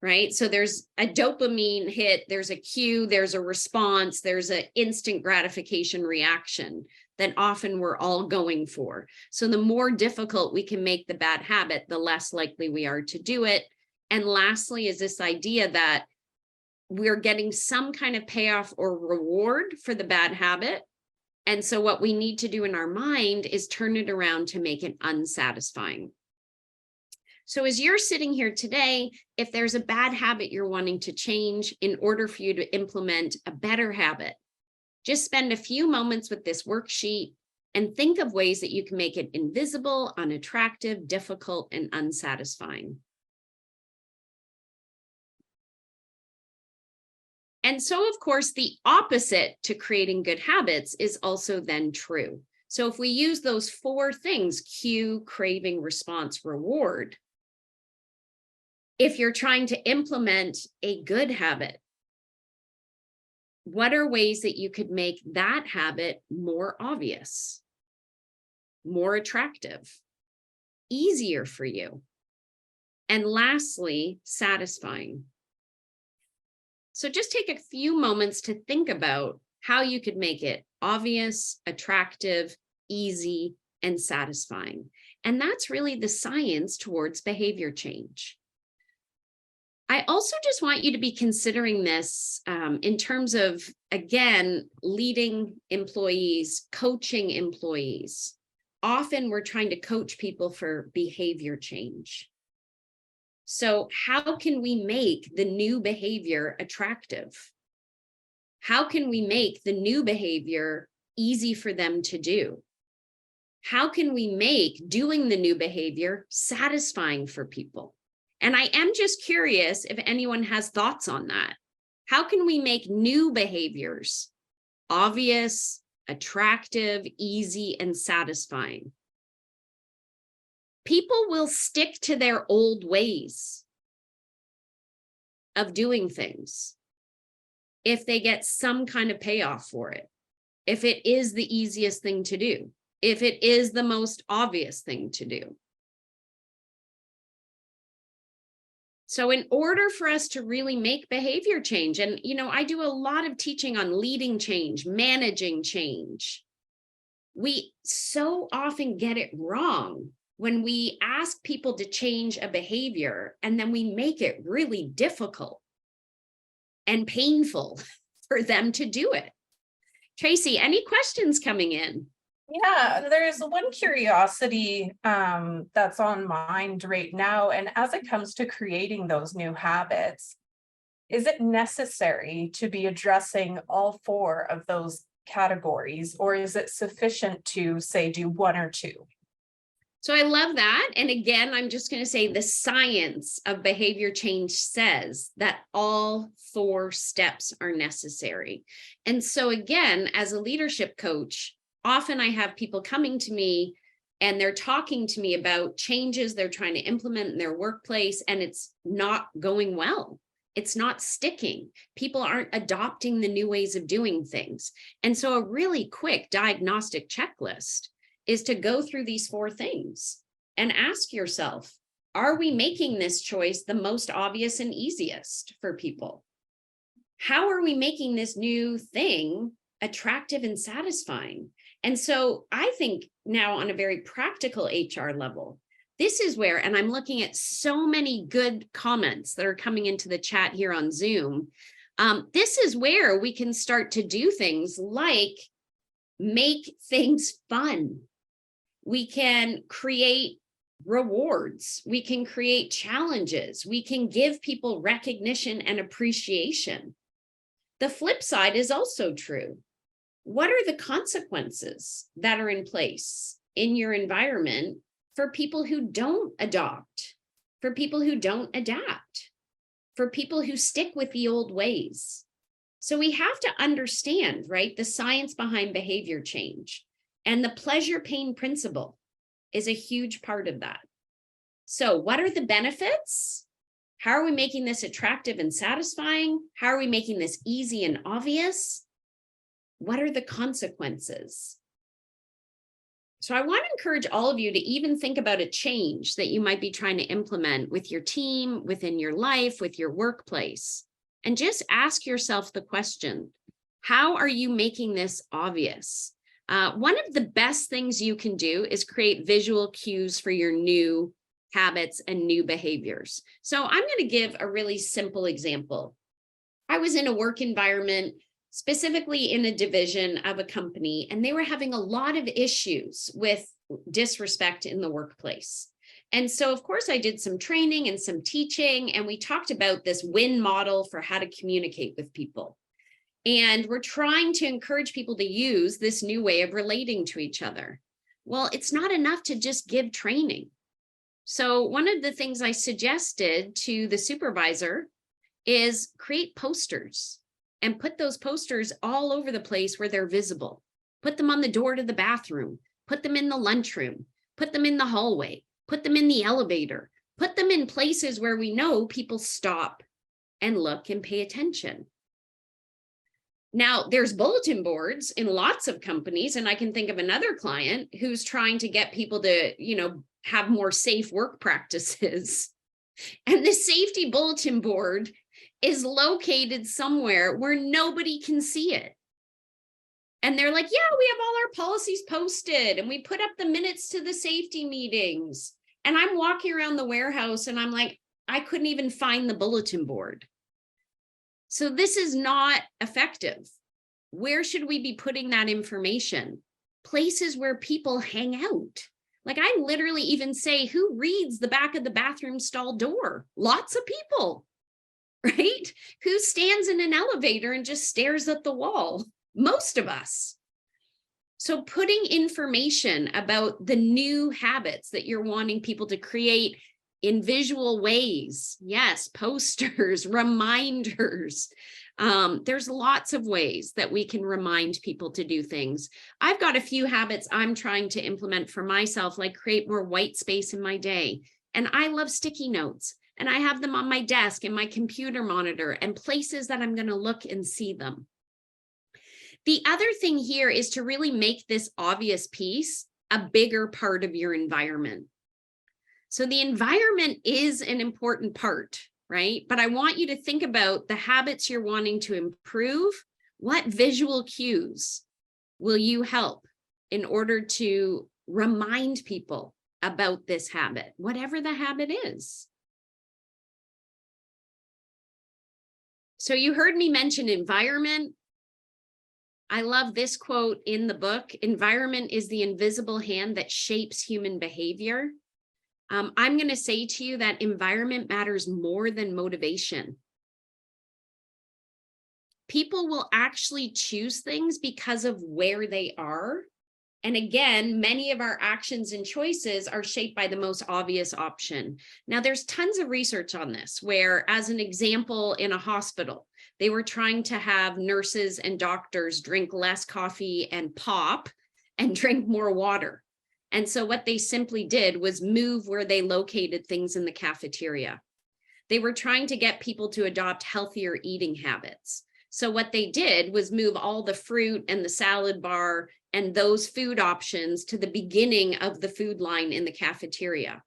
right? So there's a dopamine hit, there's a cue, there's a response, there's an instant gratification reaction that often we're all going for. So the more difficult we can make the bad habit, the less likely we are to do it. And lastly is this idea that we're getting some kind of payoff or reward for the bad habit. And so what we need to do in our mind is turn it around to make it unsatisfying. So as you're sitting here today, if there's a bad habit you're wanting to change in order for you to implement a better habit, just spend a few moments with this worksheet and think of ways that you can make it invisible, unattractive, difficult, and unsatisfying. And so, of course, the opposite to creating good habits is also then true. So if we use those 4 things, cue, craving, response, reward, if you're trying to implement a good habit, what are ways that you could make that habit more obvious, more attractive, easier for you, and lastly, satisfying? So just take a few moments to think about how you could make it obvious, attractive, easy, and satisfying. And that's really the science towards behavior change. I also just want you to be considering this in terms of, again, leading employees, coaching employees. Often we're trying to coach people for behavior change. So how can we make the new behavior attractive? How can we make the new behavior easy for them to do? How can we make doing the new behavior satisfying for people? And I am just curious if anyone has thoughts on that. How can we make new behaviors obvious, attractive, easy, and satisfying? People will stick to their old ways of doing things. if they get some kind of payoff for it, if it is the easiest thing to do, if it is the most obvious thing to do. So in order for us to really make behavior change, and I do a lot of teaching on leading change, managing change. We so often get it wrong when we ask people to change a behavior and then we make it really difficult and painful for them to do it. Tracy, any questions coming in? Yeah, there's one curiosity that's on mind right now. And as it comes to creating those new habits, is it necessary to be addressing all four of those categories, or is it sufficient to, say, do one or two? So I love that. And again, I'm just going to say the science of behavior change says that all four steps are necessary. And so again, as a leadership coach, often I have people coming to me and they're talking to me about changes they're trying to implement in their workplace, and it's not going well. It's not sticking. People aren't adopting the new ways of doing things. And so a really quick diagnostic checklist is to go through these four things and ask yourself, are we making this choice the most obvious and easiest for people? How are we making this new thing attractive and satisfying? And so I think now on a very practical HR level, this is where, and I'm looking at so many good comments that are coming into the chat here on Zoom. This is where we can start to do things like make things fun. We can create rewards. We can create challenges. We can give people recognition and appreciation. The flip side is also true. What are the consequences that are in place in your environment for people who don't adopt, for people who don't adapt, for people who stick with the old ways? So we have to understand, right, the science behind behavior change. And the pleasure pain principle is a huge part of that. So what are the benefits? How are we making this attractive and satisfying? How are we making this easy and obvious? What are the consequences? So I want to encourage all of you to even think about a change that you might be trying to implement with your team, within your life, with your workplace, and just ask yourself the question, how are you making this obvious? One of the best things you can do is create visual cues for your new habits and new behaviors. So I'm going to give a really simple example. I was in a work environment, specifically in a division of a company, and they were having a lot of issues with disrespect in the workplace. And so, of course, I did some training and some teaching, and we talked about this WIN model for how to communicate with people. And we're trying to encourage people to use this new way of relating to each other. Well, it's not enough to just give training. So one of the things I suggested to the supervisor is create posters and put those posters all over the place where they're visible. Put them on the door to the bathroom, put them in the lunchroom, put them in the hallway, put them in the elevator, put them in places where we know people stop and look and pay attention. Now, there's bulletin boards in lots of companies, and I can think of another client who's trying to get people to, have more safe work practices. And the safety bulletin board is located somewhere where nobody can see it. And they're like, yeah, we have all our policies posted and we put up the minutes to the safety meetings. And I'm walking around the warehouse and I'm like, I couldn't even find the bulletin board. So this is not effective. Where should we be putting that information? Places where people hang out. Like I literally even say, who reads the back of the bathroom stall door? Lots of people, right? Who stands in an elevator and just stares at the wall? Most of us. So putting information about the new habits that you're wanting people to create in visual ways. Yes, posters, reminders. There's lots of ways that we can remind people to do things. I've got a few habits I'm trying to implement for myself, like create more white space in my day. And I love sticky notes. And I have them on my desk and my computer monitor and places that I'm going to look and see them. The other thing here is to really make this obvious piece a bigger part of your environment. So the environment is an important part, right? But I want you to think about the habits you're wanting to improve. What visual cues will you help in order to remind people about this habit, whatever the habit is? So you heard me mention environment. I love this quote in the book: environment is the invisible hand that shapes human behavior. I'm going to say to you that environment matters more than motivation. People will actually choose things because of where they are. And again, many of our actions and choices are shaped by the most obvious option. Now, there's tons of research on this, where, as an example, in a hospital, they were trying to have nurses and doctors drink less coffee and pop and drink more water. And so what they simply did was move where they located things in the cafeteria. They were trying to get people to adopt healthier eating habits. So what they did was move all the fruit and the salad bar and those food options to the beginning of the food line in the cafeteria.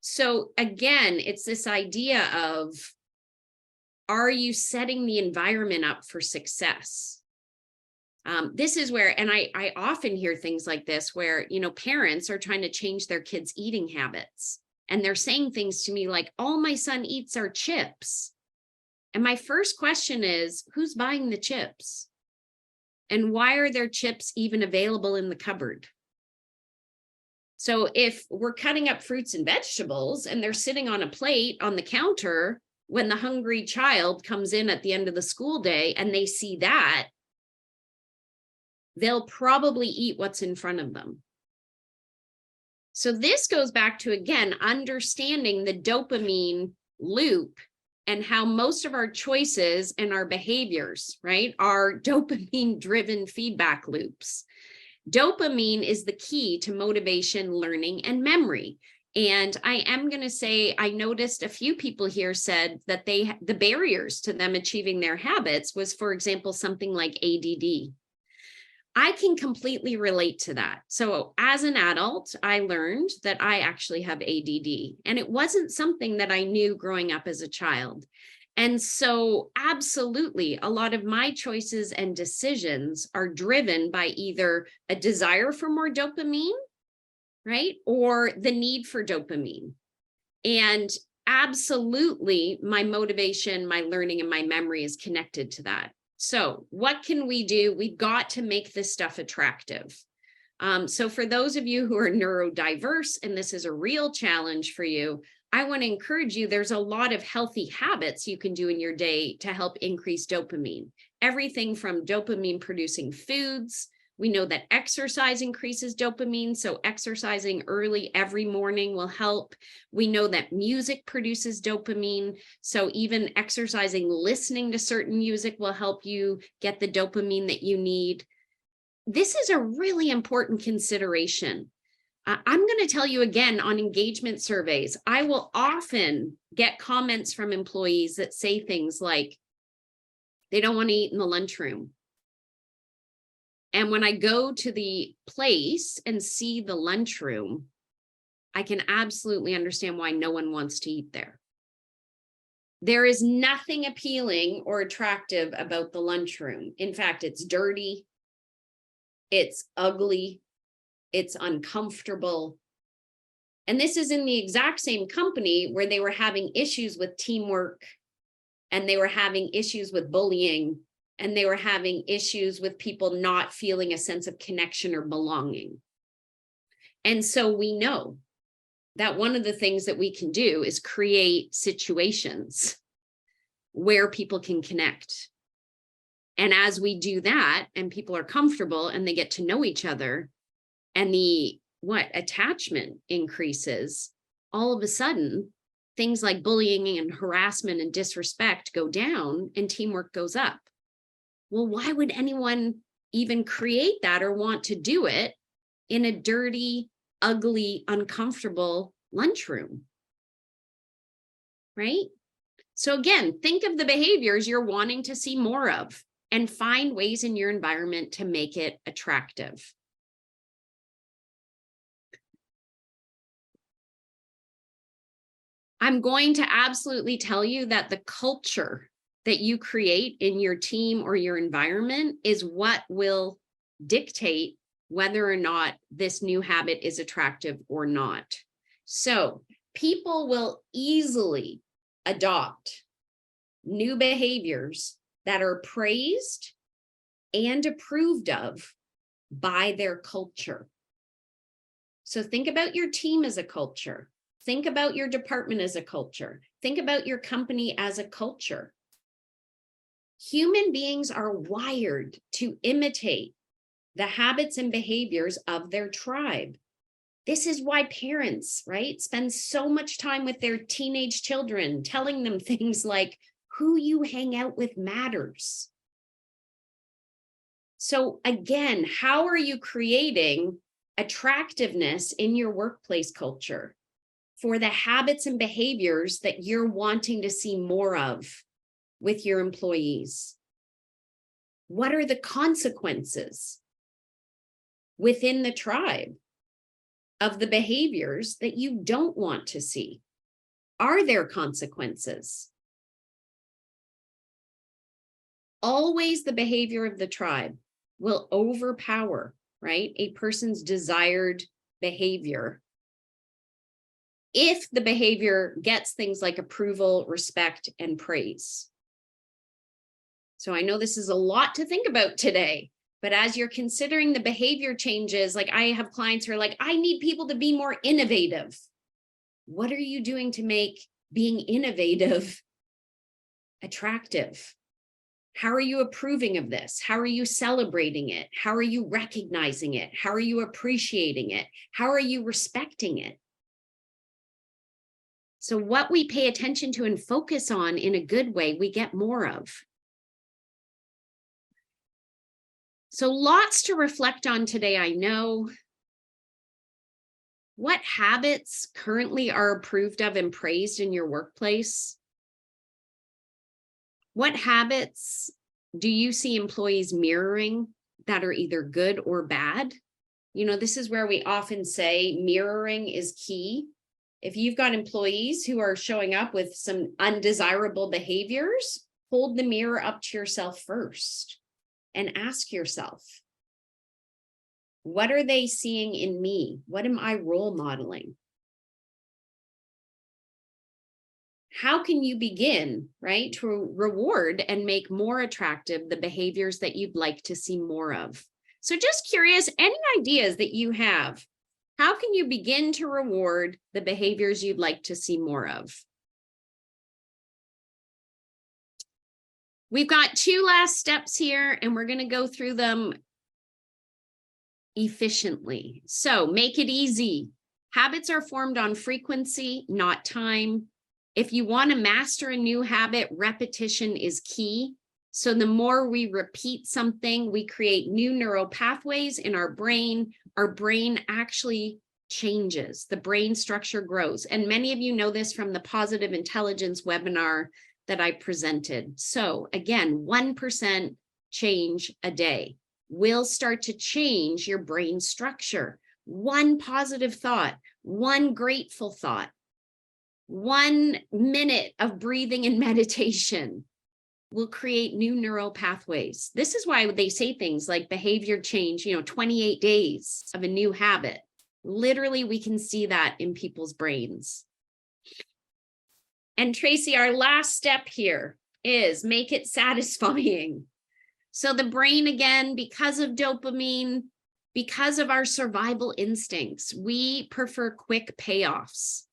So again, it's this idea of, are you setting the environment up for success? This is where, and I often hear things like this where, parents are trying to change their kids' eating habits. And they're saying things to me like, all my son eats are chips. And my first question is, who's buying the chips? And why are there chips even available in the cupboard? So if we're cutting up fruits and vegetables and they're sitting on a plate on the counter, when the hungry child comes in at the end of the school day and they see that, they'll probably eat what's in front of them. So this goes back to, again, understanding the dopamine loop and how most of our choices and our behaviors, right, are dopamine-driven feedback loops. Dopamine is the key to motivation, learning, and memory. And I am going to say, I noticed a few people here said that the barriers to them achieving their habits was, for example, something like ADD. I can completely relate to that. So as an adult, I learned that I actually have ADD, and it wasn't something that I knew growing up as a child. And so absolutely, a lot of my choices and decisions are driven by either a desire for more dopamine, right? Or the need for dopamine. And absolutely, my motivation, my learning, and my memory is connected to that. So what can we do? We've got to make this stuff attractive. So for those of you who are neurodiverse, and this is a real challenge for you, I want to encourage you, there's a lot of healthy habits you can do in your day to help increase dopamine. Everything from dopamine producing foods. We know that exercise increases dopamine, so exercising early every morning will help. We know that music produces dopamine, so even exercising, listening to certain music will help you get the dopamine that you need. This is a really important consideration. I'm going to tell you again, on engagement surveys, I will often get comments from employees that say things like, they don't want to eat in the lunchroom. And when I go to the place and see the lunchroom, I can absolutely understand why no one wants to eat there. There is nothing appealing or attractive about the lunchroom. In fact, it's dirty, it's ugly, it's uncomfortable. And this is in the exact same company where they were having issues with teamwork, and they were having issues with bullying, and they were having issues with people not feeling a sense of connection or belonging. And so we know that one of the things that we can do is create situations where people can connect. And as we do that, and people are comfortable and they get to know each other, and the attachment increases, all of a sudden, things like bullying and harassment and disrespect go down and teamwork goes up. Well, why would anyone even create that or want to do it in a dirty, ugly, uncomfortable lunchroom? right? So again, think of the behaviors you're wanting to see more of and find ways in your environment to make it attractive. I'm going to absolutely tell you that the culture that you create in your team or your environment is what will dictate whether or not this new habit is attractive or not. So people will easily adopt new behaviors that are praised and approved of by their culture. So think about your team as a culture. Think about your department as a culture. Think about your company as a culture. Human beings are wired to imitate the habits and behaviors of their tribe. This is why parents, right, spend so much time with their teenage children, telling them things like, who you hang out with matters. So again, how are you creating attractiveness in your workplace culture for the habits and behaviors that you're wanting to see more of with your employees? What are the consequences within the tribe of the behaviors that you don't want to see? Are there consequences? Always the behavior of the tribe will overpower, right, a person's desired behavior if the behavior gets things like approval, respect, and praise. So I know this is a lot to think about today, but as you're considering the behavior changes, like I have clients who are like, I need people to be more innovative. What are you doing to make being innovative attractive? How are you approving of this? How are you celebrating it? How are you recognizing it? How are you appreciating it? How are you respecting it? So what we pay attention to and focus on in a good way, we get more of. So lots to reflect on today, I know. What habits currently are approved of and praised in your workplace? What habits do you see employees mirroring that are either good or bad? You know, this is where we often say mirroring is key. If you've got employees who are showing up with some undesirable behaviors, hold the mirror up to yourself first and ask yourself, what are they seeing in me? What am I role modeling? How can you begin, right, to reward and make more attractive the behaviors that you'd like to see more of? So just curious, any ideas that you have? How can you begin to reward the behaviors you'd like to see more of? We've got 2 last steps here, and we're going to go through them efficiently. So make it easy. Habits are formed on frequency, not time. If you want to master a new habit, repetition is key. So the more we repeat something, we create new neural pathways in our brain. Our brain actually changes. The brain structure grows. And many of you know this from the Positive Intelligence webinar that I presented. So again, 1% change a day will start to change your brain structure. One positive thought, one grateful thought, 1 minute of breathing and meditation will create new neural pathways. This is why they say things like behavior change, 28 days of a new habit. Literally, we can see that in people's brains. And Tracy, our last step here is make it satisfying. So the brain, again, because of dopamine, because of our survival instincts, we prefer quick payoffs.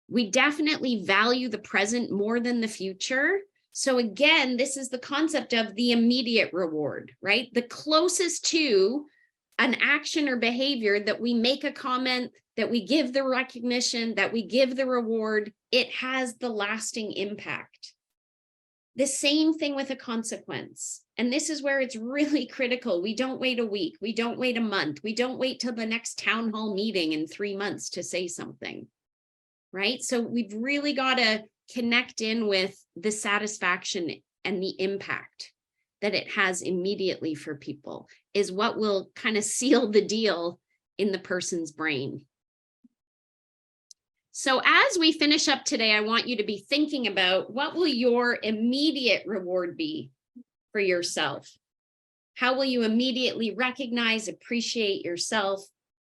We definitely value the present more than the future. So again, this is the concept of the immediate reward, right? The closest to an action or behavior that we make a comment, that we give the recognition, that we give the reward, it has the lasting impact. The same thing with a consequence. And this is where it's really critical. We don't wait a week. We don't wait a month. We don't wait till the next town hall meeting in 3 months to say something, right? So we've really got to connect in with the satisfaction and the impact that it has immediately for people is what will kind of seal the deal in the person's brain. So as we finish up today, I want you to be thinking about what will your immediate reward be for yourself? How will you immediately recognize, appreciate yourself?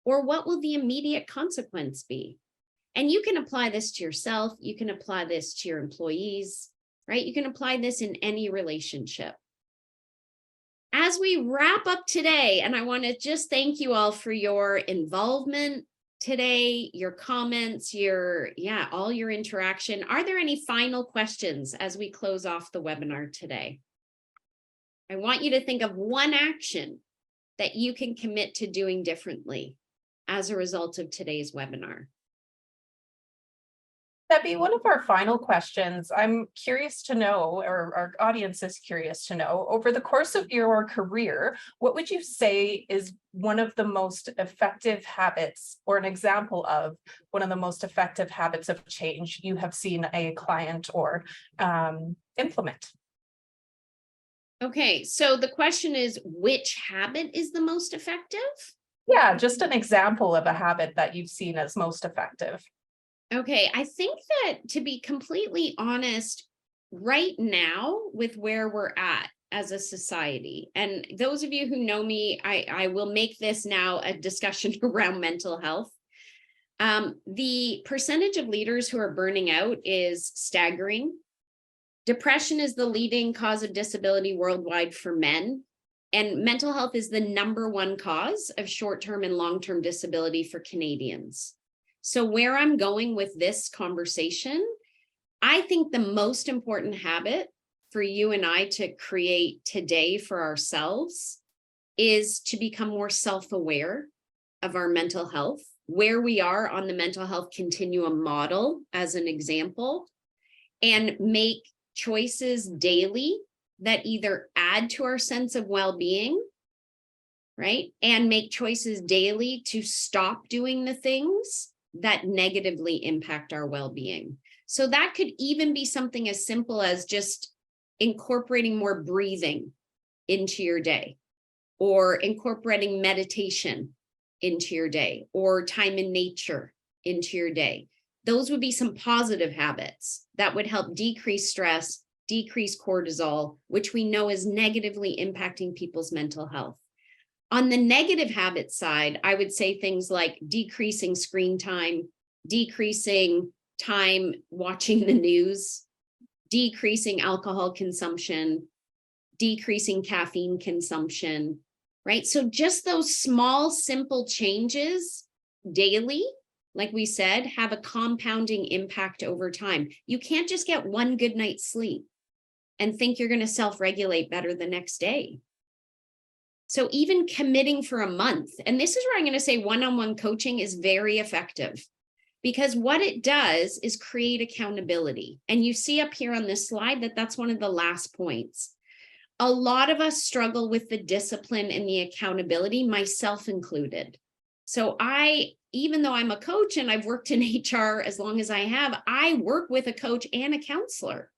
Or what will the immediate consequence be? And you can apply this to yourself. You can apply this to your employees, right? You can apply this in any relationship. As we wrap up today, and I want to just thank you all for your involvement today, your comments, all your interaction. Are there any final questions as we close off the webinar today? I want you to think of one action that you can commit to doing differently as a result of today's webinar. Debbie, one of our final questions, I'm curious to know, or our audience is curious to know, over the course of your career, what would you say is one of the most effective habits, or an example of one of the most effective habits of change you have seen a client or implement? Okay, so the question is, which habit is the most effective? Yeah, just an example of a habit that you've seen as most effective. Okay, I think that, to be completely honest, right now with where we're at as a society, and those of you who know me, I will make this now a discussion around mental health. The percentage of leaders who are burning out is staggering. Depression is the leading cause of disability worldwide for men, and mental health is the #1 cause of short-term and long-term disability for Canadians. So where I'm going with this conversation, I think the most important habit for you and I to create today for ourselves is to become more self-aware of our mental health, where we are on the mental health continuum model as an example, and make choices daily that either add to our sense of well-being, right? And make choices daily to stop doing the things that negatively impact our well-being. So that could even be something as simple as just incorporating more breathing into your day, or incorporating meditation into your day, or time in nature into your day. Those would be some positive habits that would help decrease stress, decrease cortisol, which we know is negatively impacting people's mental health. On the negative habit side, I would say things like decreasing screen time, decreasing time watching the news, decreasing alcohol consumption, decreasing caffeine consumption, right? So just those small, simple changes daily, like we said, have a compounding impact over time. You can't just get one good night's sleep and think you're going to self-regulate better the next day. So even committing for a month, and this is where I'm going to say one-on-one coaching is very effective, because what it does is create accountability. And you see up here on this slide that that's one of the last points. A lot of us struggle with the discipline and the accountability, myself included. So even though I'm a coach and I've worked in HR as long as I have, I work with a coach and a counselor.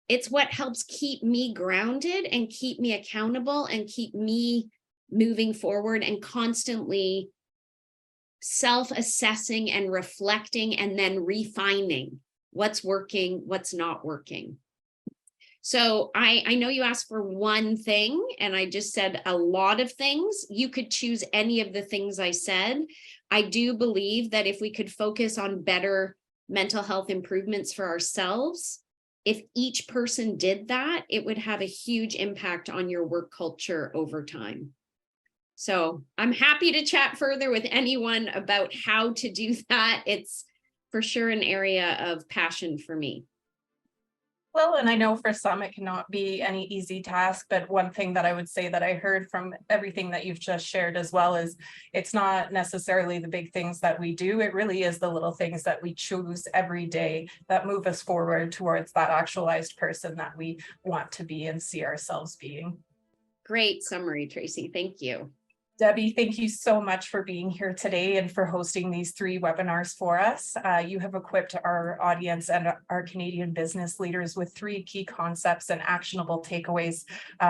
It's what helps keep me grounded and keep me accountable and keep me moving forward and constantly self-assessing and reflecting and then refining what's working, what's not working. So I know you asked for one thing, and I just said a lot of things. You could choose any of the things I said. I do believe that if we could focus on better mental health improvements for ourselves, if each person did that, it would have a huge impact on your work culture over time. So I'm happy to chat further with anyone about how to do that. It's for sure an area of passion for me. Well, and I know for some it cannot be any easy task, but one thing that I would say that I heard from everything that you've just shared as well is it's not necessarily the big things that we do. It really is the little things that we choose every day that move us forward towards that actualized person that we want to be and see ourselves being. Great summary, Tracy. Thank you. Debbie, thank you so much for being here today and for hosting these 3 webinars for us. You have equipped our audience and our Canadian business leaders with 3 key concepts and actionable takeaways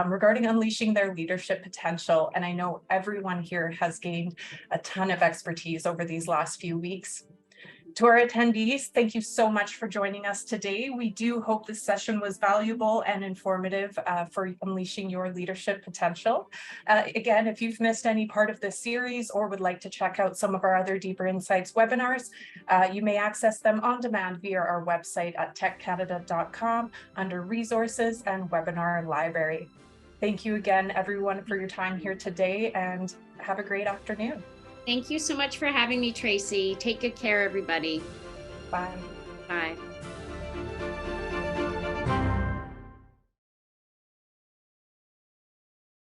regarding unleashing their leadership potential. And I know everyone here has gained a ton of expertise over these last few weeks. To our attendees, thank you so much for joining us today. We do hope this session was valuable and informative for unleashing your leadership potential. Again, if you've missed any part of this series or would like to check out some of our other Deeper Insights webinars, you may access them on demand via our website at techcanada.com under Resources and Webinar Library. Thank you again, everyone, for your time here today, and have a great afternoon. Thank you so much for having me, Tracy. Take good care, everybody. Bye. Bye.